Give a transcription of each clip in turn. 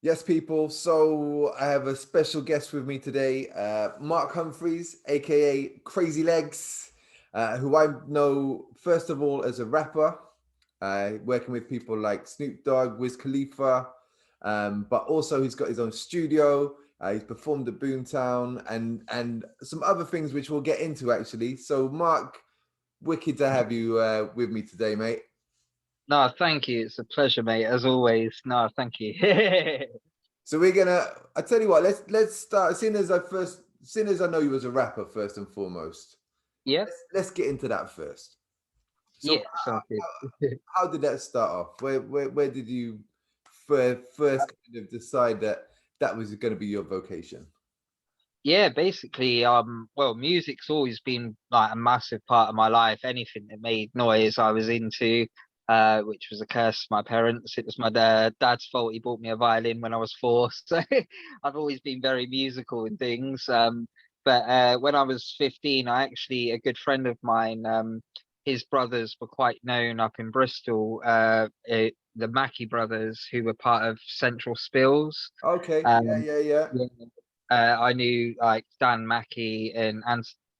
Yes, people. So I have a special guest with me today, Mark Humphreys, aka Crazy Legs, who I know first of all as a rapper, working with people like Snoop Dogg, Wiz Khalifa, but also he's got his own studio. He's performed at Boomtown and some other things which we'll get into actually. So Mark, wicked to have you with me today, mate. No, thank you. It's a pleasure, mate, as always. No, thank you. So we're gonna. I tell you what. Let's start. Seeing as I know you as a rapper first and foremost. Yeah, Let's get into that first. So yeah, sounds good. how did that start off? Where did you first kind of decide that that was going to be your vocation? Yeah, basically, well, music's always been like a massive part of my life. Anything that made noise, I was into, which was a curse to my parents. It was my dad's fault. He bought me a violin when I was four, so I've always been very musical and things. But when I was 15, I actually, a good friend of mine, his brothers were quite known up in Bristol, the Mackey brothers, who were part of Central Spills. Okay. Yeah. Um, Yeah. Yeah. yeah, I knew like Dan Mackey and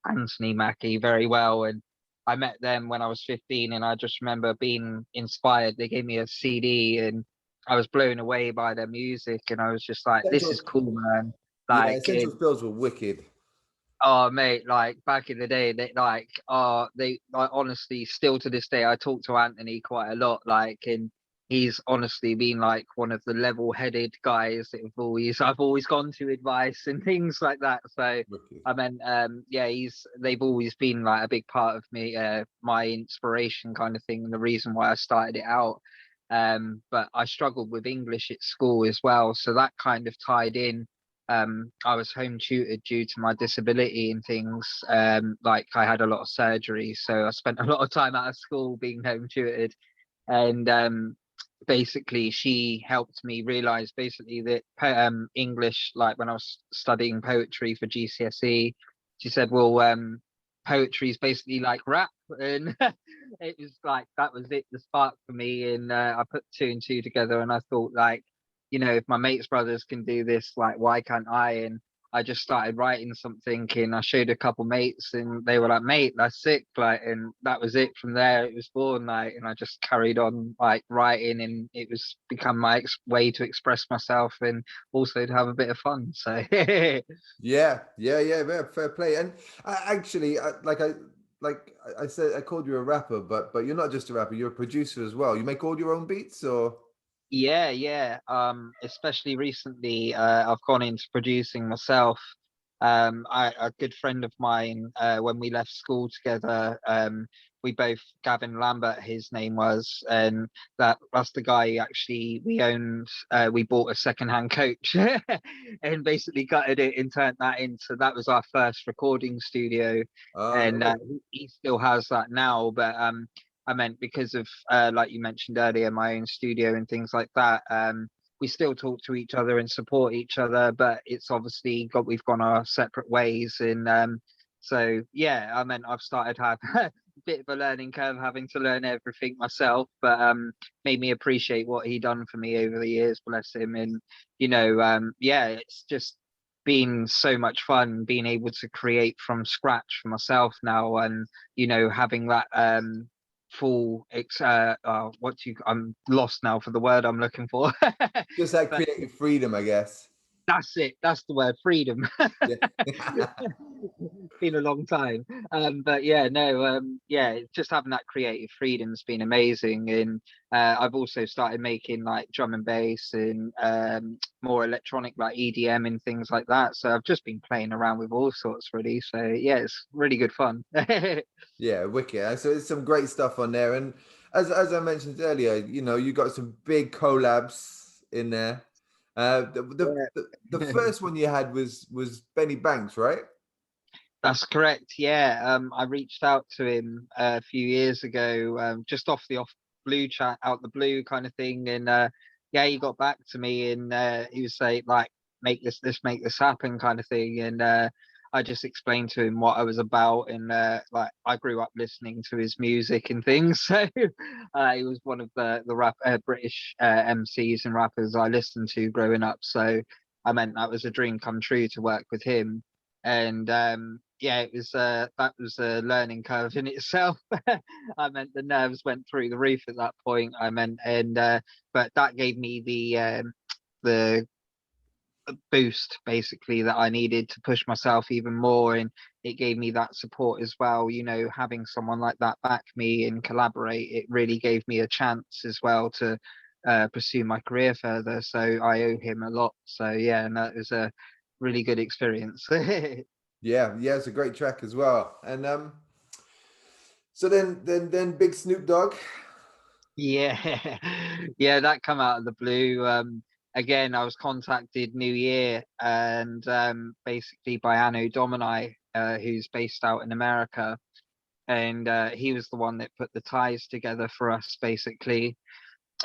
Anthony Mackey very well, and I met them when I was 15, and I just remember being inspired. They gave me a CD, and I was blown away by their music, and I was just like, "This is Central. cool, man!" Yeah. Like, Central Spills were wicked. oh mate, like back in the day, they like honestly still to this day I talk to Anthony quite a lot, like, and he's honestly been like one of the level-headed guys that I've always gone to advice and things like that. So Wicked. I mean, yeah, they've always been like a big part of me, my inspiration kind of thing, and the reason why I started it out. But I struggled with English at school as well, so that kind of tied in. I was home tutored due to my disability and things. Like I had a lot of surgery, so I spent a lot of time out of school being home tutored. And basically, she helped me realize basically that English, like when I was studying poetry for GCSE, she said, "Well, poetry is basically like rap," and it was like that was it, the spark for me. And I put two and two together, and I thought like, if my mates' brothers can do this, like why can't I? And I just started writing something, and I showed a couple mates, and they were like, "Mate, that's sick!" Like, and that was it. From there, it was born. Like, and I just carried on like writing, and it was become my way to express myself and also to have a bit of fun. So, Yeah. Yeah. Yeah. Very fair play. And I said, I called you a rapper, but you're not just a rapper. You're a producer as well. You make all your own beats, or? yeah, yeah. Especially recently, I've gone into producing myself. A good friend of mine, when we left school together, we both, Gavin Lambert, his name was, and that's the guy actually we owned. We bought a secondhand coach and basically gutted it and turned that into that was our first recording studio, and Oh, he still has that now, but I meant because of like you mentioned earlier, my own studio and things like that. We still talk to each other and support each other, but it's obviously we've gone our separate ways. And so yeah, I mean I've started have a bit of a learning curve, having to learn everything myself, but made me appreciate what he done for me over the years, bless him. And yeah, it's just been so much fun being able to create from scratch for myself now, and having that what do you I'm lost now for the word I'm looking for. just that But creative freedom, I guess. that's it, that's the word, freedom. Yeah. It's been a long time. But yeah, no, yeah, just having that creative freedom's been amazing. And I've also started making like drum and bass and more electronic like EDM and things like that. So I've just been playing around with all sorts really. So yeah, it's really good fun. Yeah, wicked. So it's some great stuff on there. And as I mentioned earlier, you got some big collabs in there. The first one you had was Benny Banks, right? That's correct. Yeah, I reached out to him a few years ago, just off blue chat, out the blue kind of thing, and yeah, he got back to me, and he was saying like, make this happen kind of thing, and I just explained to him what I was about, and like I grew up listening to his music and things. So he was one of the British MCs and rappers I listened to growing up. So I meant that was a dream come true to work with him. And yeah, it was that was a learning curve in itself. I meant the nerves went through the roof at that point. I meant, and but that gave me the boost basically that I needed to push myself even more, and it gave me that support as well. You know, having someone like that back me and collaborate, it really gave me a chance as well to pursue my career further. So I owe him a lot. So yeah, and that was a really good experience. Yeah, yeah, it's a great track as well. And so then Big Snoop Dogg. Yeah, yeah, that come out of the blue. Again, I was contacted New Year, and basically by Anno Domini, who's based out in America, and he was the one that put the ties together for us, basically.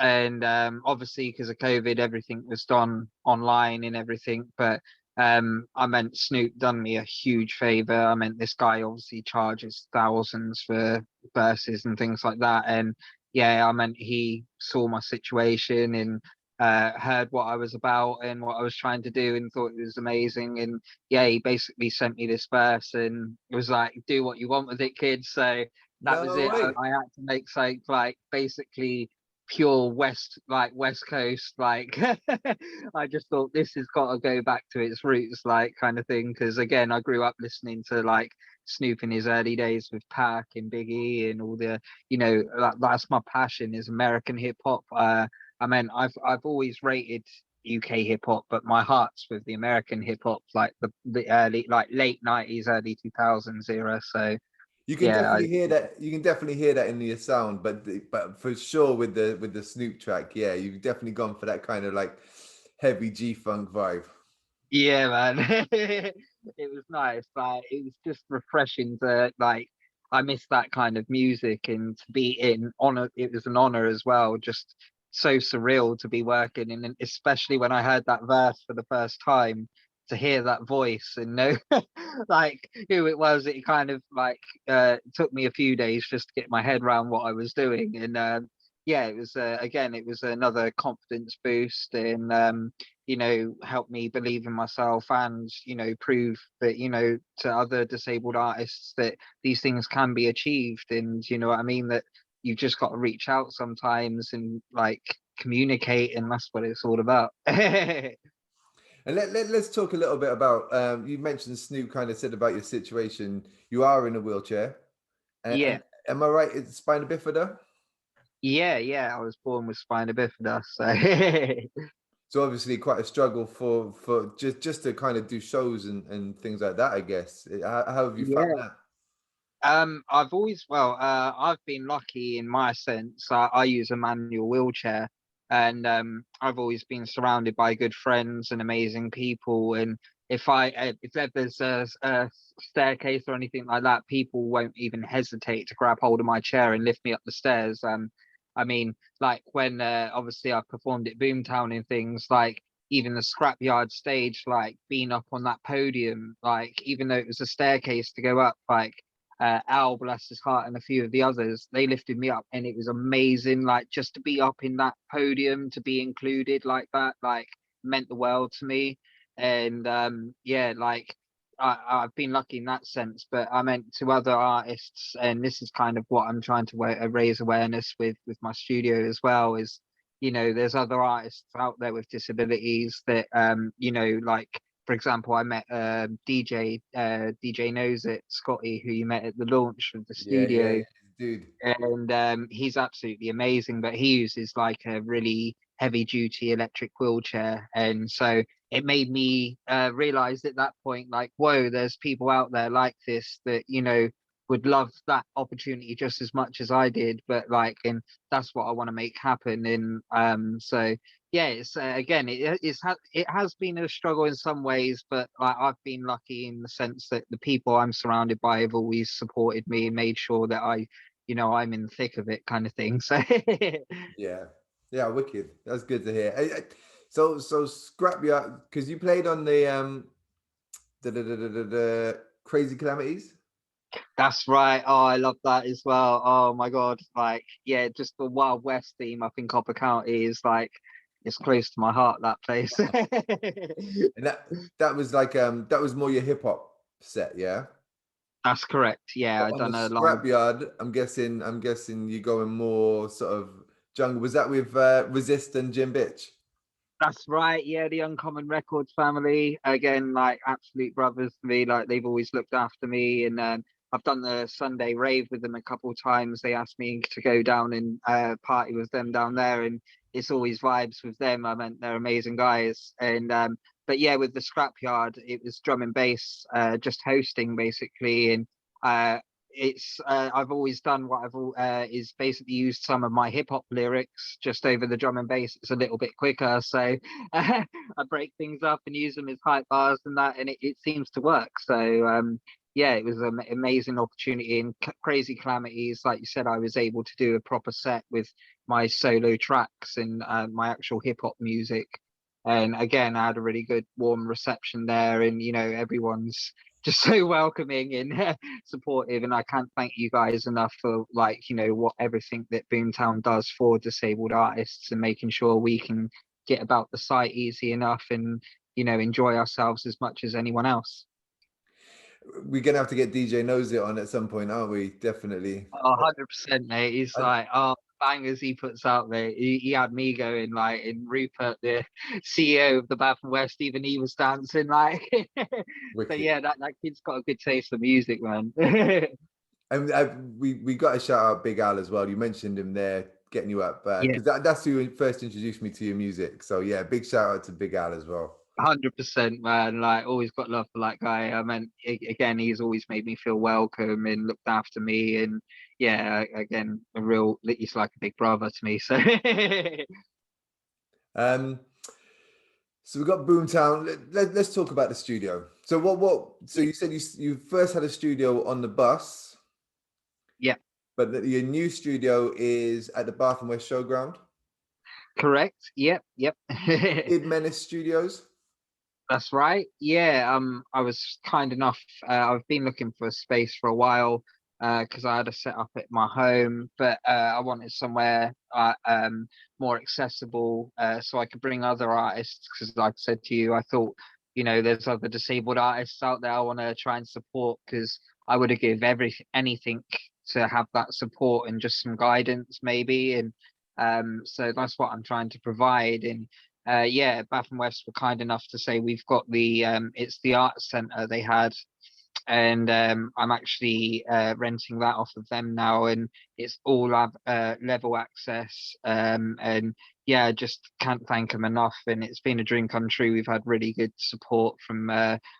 And obviously, because of COVID, everything was done online and everything. But I meant Snoop done me a huge favor. I meant this guy obviously charges thousands for verses and things like that. And yeah, I meant he saw my situation and heard what I was about and what I was trying to do and thought it was amazing. And yeah, he basically sent me this verse and it was like, do what you want with it, kid. So that was No it. way. I had to make something like basically pure west coast, like I just thought this has got to go back to its roots, like kind of thing, because again I grew up listening to like Snoop in his early days with Pac and Biggie and all the, you know, that's my passion is American hip hop. I mean, I've always rated UK hip hop, but my heart's with the American hip hop, like the early, like late 90s, early 2000s era. So You can yeah, definitely hear that. You can definitely hear that in your sound, but for sure with the Snoop track, yeah, you've definitely gone for that kind of like heavy G funk vibe. yeah, man. It was nice. Like it was just refreshing to like I miss that kind of music and to be in honor. It was an honor as well. Just so surreal to be working in, and especially when I heard that verse for the first time, to hear that voice and know like who it was. It kind of like took me a few days just to get my head around what I was doing. And yeah, it was again, it was another confidence boost and you know, help me believe in myself and, you know, prove that, you know, to other disabled artists that these things can be achieved. And, you know what I mean? That you've just got to reach out sometimes and like communicate. And that's what it's all about. And let's talk a little bit about you mentioned Snoop kind of said about your situation. You are in a wheelchair, Yeah. and am I right? It's spina bifida. Yeah. Yeah. I was born with spina bifida. So So obviously quite a struggle for just to kind of do shows and things like that, I guess. How have you found yeah. that? I've always, well, I've been lucky in my sense. I use a manual wheelchair, and I've always been surrounded by good friends and amazing people. And if there's a staircase or anything like that, people won't even hesitate to grab hold of my chair and lift me up the stairs. I mean, like when obviously I performed at Boomtown and things like. Even the scrapyard stage, like being up on that podium, like even though it was a staircase to go up, like Al, bless his heart, and a few of the others, they lifted me up, and it was amazing. Like just to be up in that podium, to be included like that, like meant the world to me. And yeah, like I've been lucky in that sense. But I meant to other artists, and this is kind of what I'm trying to raise awareness with my studio as well. Is you know, there's other artists out there with disabilities that you know, like for example, I met DJ Knows It, Scotty, who you met at the launch of the Yeah, yeah, studio, yeah, dude. and he's absolutely amazing. But he uses like a really heavy duty electric wheelchair, and so it made me realize at that point, like, whoa, there's people out there like this that you know would love that opportunity just as much as I did. But like, and that's what I want to make happen. And so yeah, it's again, it has been a struggle in some ways, but like I've been lucky in the sense that the people I'm surrounded by have always supported me and made sure that I, you know, I'm in the thick of it, kind of thing. So Yeah, yeah, wicked. That's good to hear. So scrap you because you played on the Crazy Calamities. That's right. Oh, I love that as well. Oh my God. Like, yeah, just the Wild West theme up in Copper County is like, it's close to my heart, that place. And that was like that was more your hip hop set, yeah. That's correct. Yeah, But I on the done a live. Scrapyard, I'm guessing you going more sort of jungle. Was that with Resist and Jim Bitch? That's right. Yeah, the Uncommon Records family again, like absolute brothers to me. Like they've always looked after me, and I've done the Sunday rave with them a couple of times. They asked me to go down and party with them down there, and it's always vibes with them. I mean, they're amazing guys, and but yeah, with the Scrapyard, it was drum and bass, just hosting basically, and uh, it's I've always done what is basically used some of my hip hop lyrics just over the drum and bass. It's a little bit quicker, so I break things up and use them as hype bars and that, and it seems to work. So yeah, it was an amazing opportunity. And Crazy Calamities, like you said, I was able to do a proper set with my solo tracks and my actual hip hop music. And again, I had a really good warm reception there, and everyone's just so welcoming and supportive, and I can't thank you guys enough for like what everything that Boomtown does for disabled artists and making sure we can get about the site easy enough and enjoy ourselves as much as anyone else. We're gonna have to get DJ Knows It on at some point, aren't we? Definitely. 100%, mate. He's And like, oh, bangers he puts out there. He had me going like, and Rupert, the CEO of the Bath and West, even he was dancing like. So wicked. yeah, that kid's got a good taste of music, man. And we got to shout out Big Al as well. You mentioned him there, getting you up Yeah. because that's who first introduced me to your music. So yeah, big shout out to Big Al as well. 100%, man. Like, always got love for that guy. I mean, again, he's always made me feel welcome and looked after me. And yeah, again, he's like a big brother to me. So Um, so we got Boomtown. Let's talk about the studio. So So yeah, you said you first had a studio on the bus, yeah, but your new studio is at the Bath and West Showground, correct. Yep, yep. Kid Menace Studios. That's right. Yeah, I was kind enough. I've been looking for a space for a while because I had a set up at my home, but I wanted somewhere more accessible so I could bring other artists. Because, like I said to you, I thought there's other disabled artists out there I want to try and support because I would have give anything to have that support and just some guidance maybe, and so that's what I'm trying to provide. And yeah, Bath and West were kind enough to say we've got it's the art centre they had, and I'm actually renting that off of them now, and it's all level access, and yeah, just can't thank them enough. And it's been a dream come true. We've had really good support from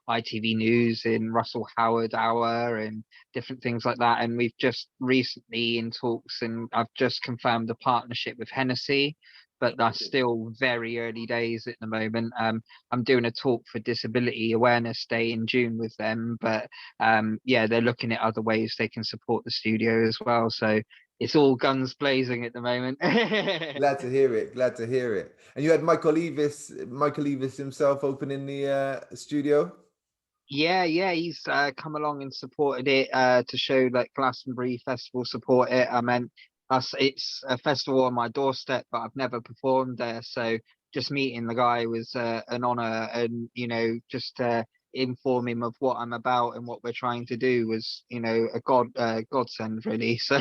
ITV News and Russell Howard Hour and different things like that. And we've just recently in talks, and I've just confirmed a partnership with Hennessy. But that's still very early days at the moment. I'm doing a talk for Disability Awareness Day in June with them, but yeah, they're looking at other ways they can support the studio as well. So it's all guns blazing at the moment. Glad to hear it. Glad to hear it. And you had Michael Eavis himself opening the studio. Yeah, yeah, he's come along and supported it to show that Glastonbury Festival support it. I mean, it's a festival on my doorstep, but I've never performed there. So just meeting the guy was an honor, and just inform him of what I'm about and what we're trying to do was, a godsend really. So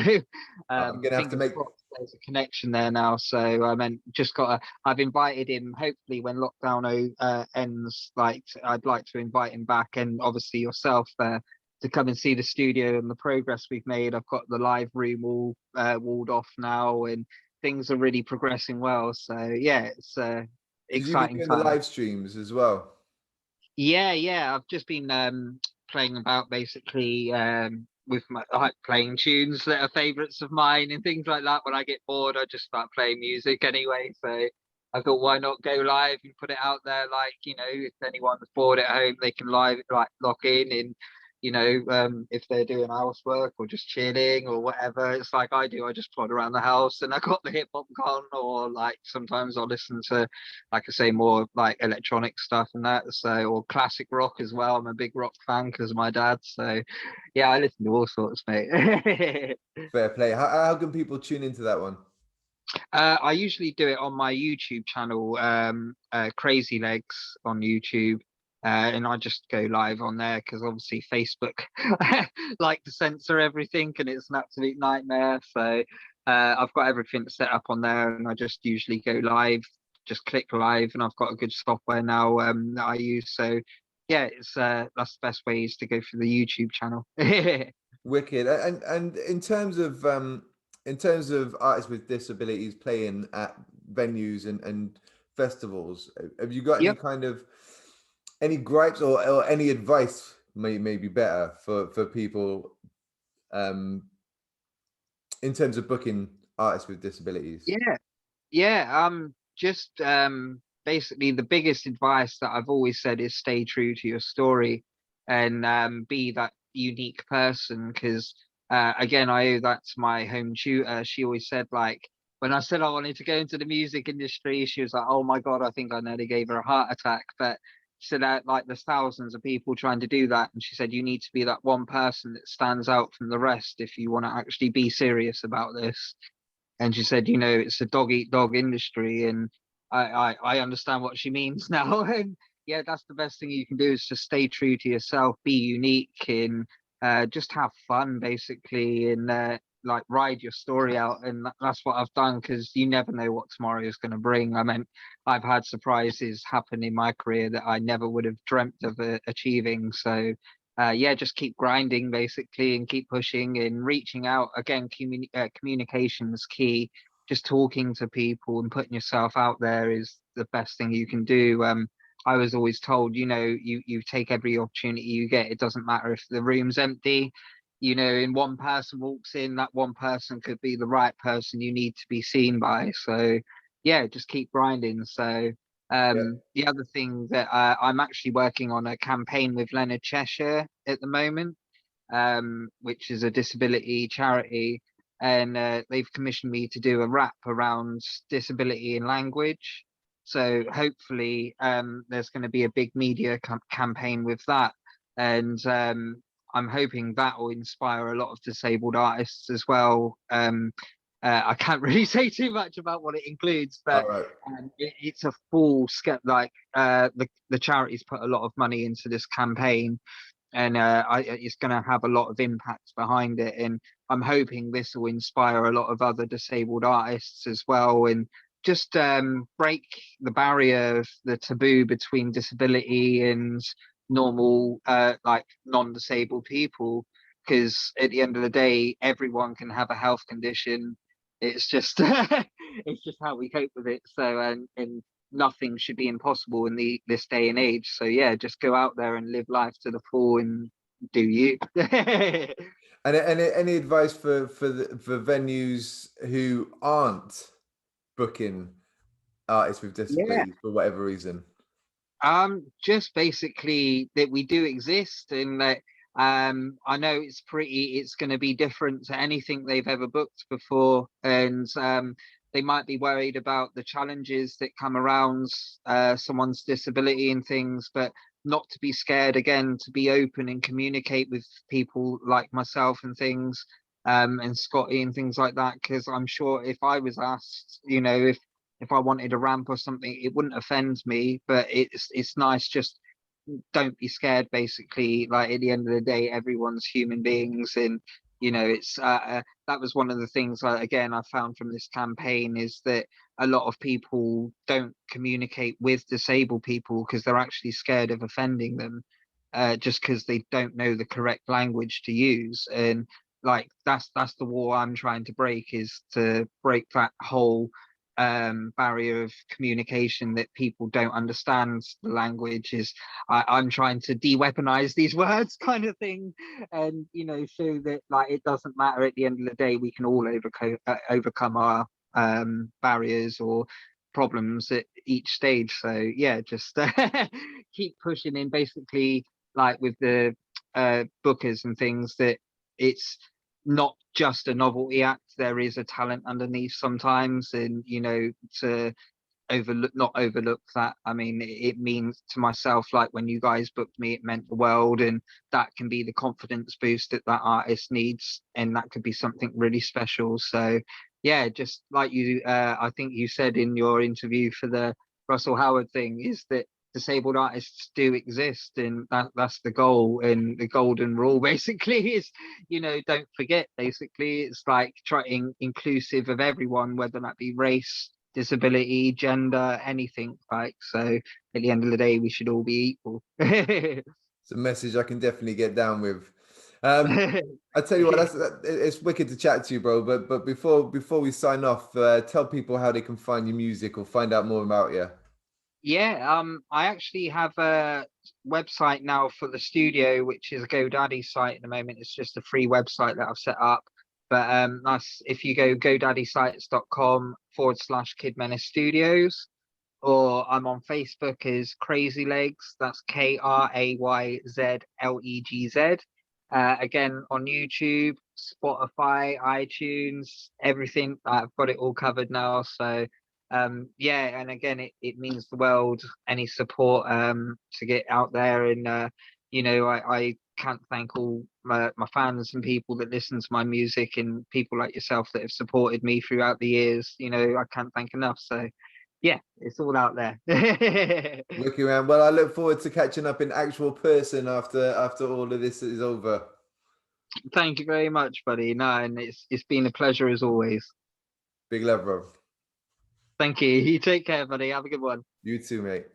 I'm gonna have to fingers make. crossed there's a connection there now. So I mean, just got I've invited him. Hopefully, when lockdown ends, like I'd like to invite him back, and obviously yourself to come and see the studio and the progress we've made. I've got the live room all walled off now, and things are really progressing well. So yeah, it's Because you've been exciting doing the time. live streams as well. Yeah, yeah. I've just been playing about basically with my like playing tunes that are favorites of mine and things like that. When I get bored, I just start playing music anyway. So I thought, why not go live and put it out there? Like, if anyone's bored at home, they can live like lock in and if they're doing housework or just chilling or whatever. It's like I do. I just plod around the house and I got the hip hop on, or like sometimes I'll listen to, like I say, more like electronic stuff and that. So, or classic rock as well. I'm a big rock fan because of my dad. So, yeah, I listen to all sorts, mate. Fair play. How can people tune into that one? I usually do it on my YouTube channel, Crazy Legs on YouTube. And I just go live on there because obviously Facebook like to censor everything and it's an absolute nightmare. So I've got everything set up on there and I just usually go live, just click live, and I've got a good software now that I use. So yeah, it's that's the best way is to go through the YouTube channel. Wicked. And in terms of artists with disabilities playing at venues and festivals, have you got any Yep. kind of any gripes or any advice may be better for people in terms of booking artists with disabilities? Yeah. Yeah, just basically the biggest advice that I've always said is stay true to your story and be that unique person. Because again, I owe that to my home tutor. She always said, like, when I said I wanted to go into the music industry, she was like, "Oh my God, I think I nearly gave her a heart attack." But she said that like there's thousands of people trying to do that, and she said you need to be that one person that stands out from the rest if you want to actually be serious about this. And she said, it's a dog eat dog industry, and I understand what she means now. And yeah, that's the best thing you can do is just stay true to yourself, be unique, and just have fun basically, and like ride your story out. And that's what I've done because you never know what tomorrow is going to bring. I mean, I've had surprises happen in my career that I never would have dreamt of achieving. So yeah, just keep grinding basically and keep pushing and reaching out. Again, communication is key. Just talking to people and putting yourself out there is the best thing you can do. I was always told, you take every opportunity you get. It doesn't matter if the room's empty. In one person walks in, that one person could be the right person you need to be seen by. So yeah, just keep grinding. So Yeah. the other thing that I'm actually working on a campaign with Leonard Cheshire at the moment, which is a disability charity, and they've commissioned me to do a rap around disability in language. So hopefully, there's going to be a big media campaign with that, and I'm hoping that will inspire a lot of disabled artists as well. I can't really say too much about what it includes, but All right. it's a full scale. Like the charities put a lot of money into this campaign, and it's going to have a lot of impact behind it. And I'm hoping this will inspire a lot of other disabled artists as well, and just break the barrier of the taboo between disability and normal, like non-disabled people. Because at the end of the day, everyone can have a health condition. It's just it's just how we cope with it. So and nothing should be impossible in this day and age. So yeah, just go out there and live life to the full and do you. And any advice for venues who aren't booking artists with Yeah. disabilities for whatever reason? Just basically that we do exist, and that I know it's going to be different to anything they've ever booked before, and they might be worried about the challenges that come around someone's disability and things, but not to be scared, again, to be open and communicate with people like myself and things, and Scotty and things like that. Because I'm sure if I was asked, if I wanted a ramp or something, it wouldn't offend me. But it's nice, just don't be scared. Basically, like at the end of the day, everyone's human beings, and it's that was one of the things. Again, I found from this campaign is that a lot of people don't communicate with disabled people because they're actually scared of offending them, just because they don't know the correct language to use. And like that's the wall I'm trying to break, is to break that whole barrier of communication that people don't understand the language. Is I'm trying to de-weaponize these words, kind of thing, and show that like it doesn't matter. At the end of the day, we can all overcome our barriers or problems at each stage. So yeah, just keep pushing in, basically, like with the bookers and things that it's not just a novelty act. There is a talent underneath sometimes, and to not overlook that. I mean, it means to myself, like when you guys booked me, it meant the world, and that can be the confidence boost that that artist needs, and that could be something really special. So yeah, just like you, I think you said in your interview for the Russell Howard thing, is that disabled artists do exist, and that's the goal, and the golden rule basically is, don't forget. Basically, it's like trying inclusive of everyone, whether that be race, disability, gender, anything. Like, so at the end of the day, we should all be equal. It's a message I can definitely get down with. I tell you what, it's wicked to chat to you, bro. But before we sign off, tell people how they can find your music or find out more about you. Yeah, I actually have a website now for the studio, which is a GoDaddy site at the moment. It's just a free website that I've set up. But that's, if you go godaddysites.com/Kid Menace Studios, or I'm on Facebook as Kray-Z Legz. That's KRAYZLEGZ. Again, on YouTube, Spotify, iTunes, everything. I've got it all covered now. So yeah, and again, it means the world, any support to get out there. And I can't thank all my fans and people that listen to my music, and people like yourself that have supported me throughout the years. I can't thank enough. So yeah, it's all out there. Wicked, man. Well, I look forward to catching up in actual person after all of this is over. Thank you very much, buddy. No, and it's been a pleasure as always. Big love, bro. Thank you. You take care, buddy. Have a good one. You too, mate.